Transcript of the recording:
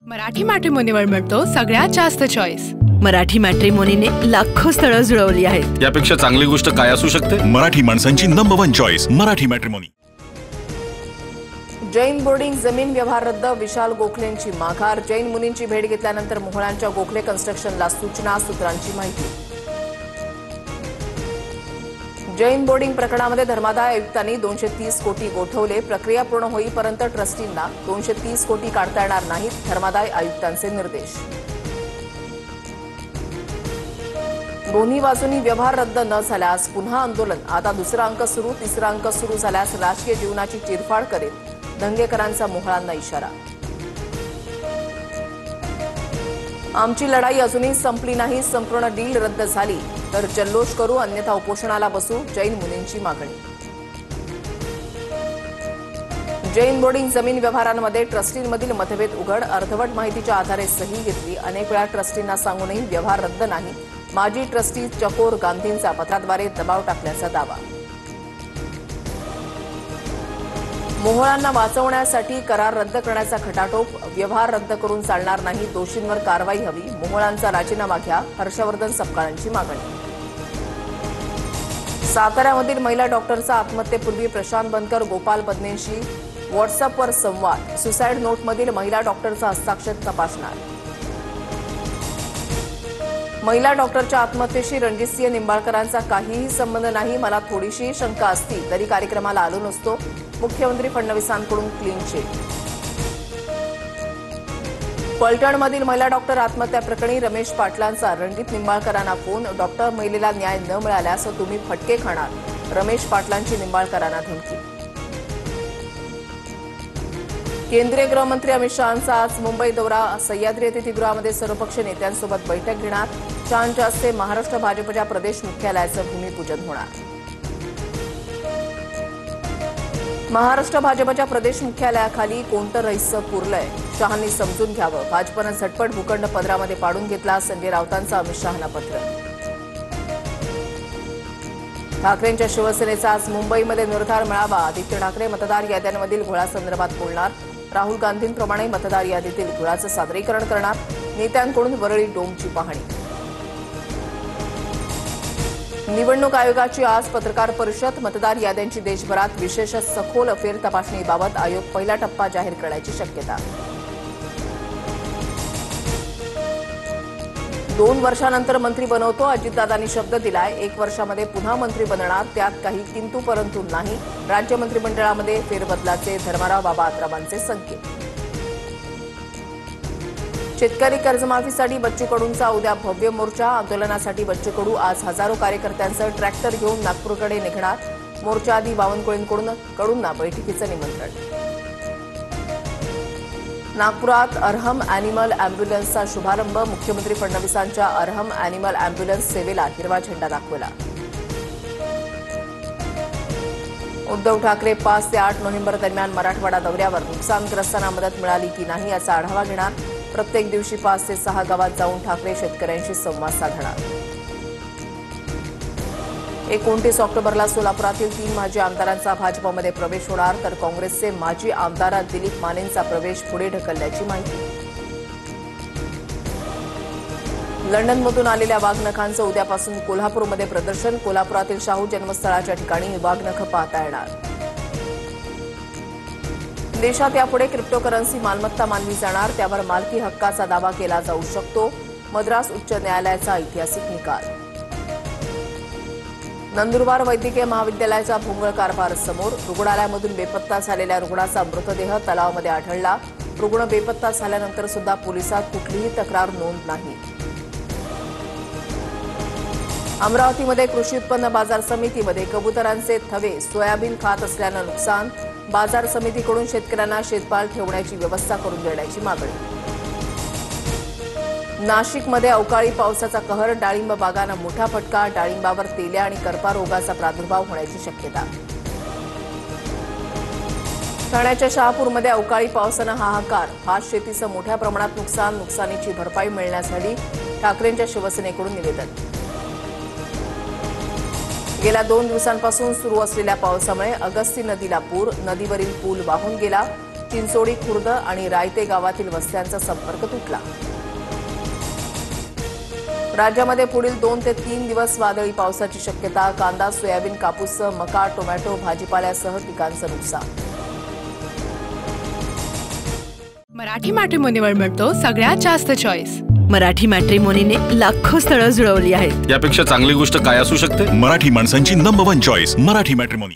मराठी मॅट्रिमोनीवर मिळतो सगळ्यात जास्त चॉईस। मराठी मॅट्रिमोनीने लाखो स्थळं जुळवली आहेत। यापेक्षा चांगली गोष्ट काय असू शकते? मराठी माणसांची number 1 choice Marathi matrimony. Jain boarding जमीन व्यवहार रद्द, विशाल गोखलेंची माघार। जैन मुनींची भेट घेतल्यानंतर मोहळांच्या गोखले कन्स्ट्रक्शनला सूचना, सूत्रांची माहिती। जैन बोर्डिंग प्रकरणामध्ये धर्मादाय आयुक्तांनी 230 कोटी गोठवले। प्रक्रिया पूर्ण होईपर्यंत ट्रस्टींना 230 कोटी काढता येणार नाहीत, धर्मादाय आयुक्तांचे निर्देश। दोन्ही बाजूंनी व्यवहार रद्द न झाल्यास पुन्हा आंदोलन। आता दुसरा अंक सुरू, तिसरा अंक सुरू झाल्यास राजकीय जीवनाची चिरफाड करेल, दंगेकरांचा मोहळांना इशारा। आमची लढाई अजूनही संपली नाही, संपूर्ण डील रद्द झाली तर जल्लोष करू, अन्यथा उपोषणाला बसू, जैन मुनींची मागणी। जैन बोर्डिंग जमीन व्यवहारांमध्ये ट्रस्टींमधील मतभेद उघड, अर्धवट माहितीच्या आधारे सही घेतली। अनेक वेळा ट्रस्टींना सांगूनही व्यवहार रद्द नाही, माजी ट्रस्टी चकोर गांधींचा पत्राद्वारे दबाव टाकल्याचा दावा। मोहळांना वाचवण्यासाठी करार रद्द करण्याचा खटाटोप, व्यवहार रद्द करून चालणार नाही, दोषींवर कारवाई हवी, मोहळांचा राजीनामा घ्या, हर्षवर्धन सपकाळांची मागणी। साताऱ्यामधील महिला डॉक्टरचा आत्महत्येपूर्वी प्रशांत बनकर गोपाल पत्नींशी व्हॉट्सअपवर संवाद, सुसाईड नोटमधील महिला डॉक्टरचा हस्ताक्षर तपासणार। महिला डॉक्टरच्या आत्महत्येशी रणजितसिंह निंबाळकरांचा काहीही संबंध नाही, मला थोडीशी शंका असती तरी कार्यक्रमाला आलो नसतो, मुख्यमंत्री फडणवीसांकडून क्लीन चिट। पलटणमधील महिला डॉक्टर आत्महत्या प्रकरणी रमेश पाटलांचा रणजित निंबाळकरांना फोन, डॉक्टर महिलेला न्याय न मिळाल्यास तुम्ही फटके खाणार, रमेश पाटलांची निंबाळकरांना धमकी। केंद्रीय गृहमंत्री अमित शहांचा आज मुंबई दौरा, सह्याद्री अतिथीगृहामध्ये सर्वपक्षीय नेत्यांसोबत बैठक घेणार, शहांच्या हस्ते महाराष्ट्र भाजपच्या प्रदेश मुख्यालयाचं भूमिपूजन होणार। महाराष्ट्र भाजपच्या प्रदेश मुख्यालयाखाली कोणतं रहस्य पुरलंय, शहांनी समजून घ्यावं, भाजपनं झटपट भूखंड पदरामध्ये पाडून घेतला, संजय राऊतांचं अमित शहांना पत्र। ठाकरेंच्या शिवसेनेचा आज मुंबईमध्ये निर्धार मेळावा, आदित्य ठाकरे मतदार याद्यांमधील घोळासंदर्भात बोलणार, राहुल गांधींप्रमाणे मतदार यादीतील घोळाचं सादरीकरण करणार, नेत्यांकडून वरळी डोमची पाहणी। निवडणूक आयोगाची आज पत्रकार परिषद, मतदार याद्यांची देशभरात विशेष सखोल फेर तपासणीबाबत आयोग पहिला टप्पा जाहीर करण्याची शक्यता। 2 वर्षानंतर मंत्री बनवतो, अजितदादांनी शब्द दिलाय, 1 वर्षामध्ये पुन्हा मंत्री बनणार, त्यात काही किंतु परंतु नाही, राज्य मंत्रिमंडळामध्ये फेरबदलाचे धर्माराव बाबा आत्रामांचे संकेत। शेतकरी कर्जमाफीसाठी बच्चू कडूंचा उद्या भव्य मोर्चा, आंदोलनासाठी बच्चू कडू आज हजारो कार्यकर्त्यांचं ट्रॅक्टर घेऊन नागपूरकडे निघणार, मोर्चाआधी बावनकुळेंकडून बैठकीचं निमंत्रण। नागपुरात अरहम अॅनिमल अॅम्ब्युलन्सचा शुभारंभ, मुख्यमंत्री फडणवीसांच्या अरहम अॅनिमल अॅम्ब्युलन्स सेवेला हिरवा झेंडा दाखवला। उद्धव ठाकरे 5 ते 8 नोव्हेंबर दरम्यान मराठवाडा दौऱ्यावर, नुकसानग्रस्तांना मदत मिळाली की नाही याचा आढावा घेणार, प्रत्येक दिवशी 5 ते 6 गावात जाऊन ठाकरे शेतकऱ्यांशी संवाद साधणार। 29 ऑक्टोबरला सोलापुरातील 3 माजी आमदारांचा भाजपमध्ये प्रवेश होणार, तर काँग्रेसचे माजी आमदार दिलीप मानेंचा प्रवेश पुढे ढकलल्याची माहिती। लंडनमधून आलेल्या वाघनखांचं उद्यापासून कोल्हापूरमध्ये प्रदर्शन, कोल्हापुरातील शाहू जन्मस्थळाच्या ठिकाणी वाघनख पाहता येणार। देशात यापुढे क्रिप्टोकरन्सी मालमत्ता मानली जाणार, त्यावर मालकी हक्काचा दावा केला जाऊ शकतो, मद्रास उच्च न्यायालयाचा ऐतिहासिक निकाल। नंदुरबार वैद्यकीय महाविद्यालयाचा भोंगळ कारभार समोर, रुग्णालयामधून बेपत्ता झालेल्या रुग्णाचा मृतदेह तलावामध्ये आढळला, रुग्ण बेपत्ता झाल्यानंतर सुद्धा पोलिसात कुठलीही तक्रार नोंद नाही। अमरावतीमध्ये कृषी उत्पन्न बाजार समितीमध्ये कबुतरांचे थवे सोयाबीन खात असल्यानं नुकसान, बाजार समितीकडून शेतकऱ्यांना शेतमाल ठेवण्याची व्यवस्था करून देण्याची मागणी। नाशिकमध्ये अवकाळी पावसाचा कहर, डाळिंब बागांना मोठा फटका, डाळिंबावर तेल्या आणि करपा रोगाचा प्रादुर्भाव होण्याची शक्यता। ठाण्याच्या शहापूरमध्ये अवकाळी पावसानं हाहाकार, भात शेतीचं मोठ्या प्रमाणात नुकसान, नुकसानीची भरपाई मिळण्यासाठी ठाकरेंच्या शिवसेनेकडून निवेदन। गेल्या 2 दिवसांपासून सुरू असलेल्या पावसामुळे अगस्ती नदीला पूर, नदीवरील पूल वाहून गेला, चिंचोडी खुर्द आणि रायते गावातील वस्त्यांचा संपर्क तुटला. राज्यामध्ये पुढील 2 ते 3 दिवस वादळी पावसाची शक्यता. कांदा, सोयाबीन, कापूससह मका, टोमॅटो, भाजीपाल्यासह पिकांचं नुकसान. मराठी मॅट्रिमोनीवर मिळतो सगळ्यात जास्त चॉईस. मराठी मॅट्रिमोनीने लाखो स्थळं जुळवली आहेत. यापेक्षा चांगली गोष्ट काय असू शकते? मराठी माणसांची नंबर 1 चॉईस मराठी मॅट्रिमोनी.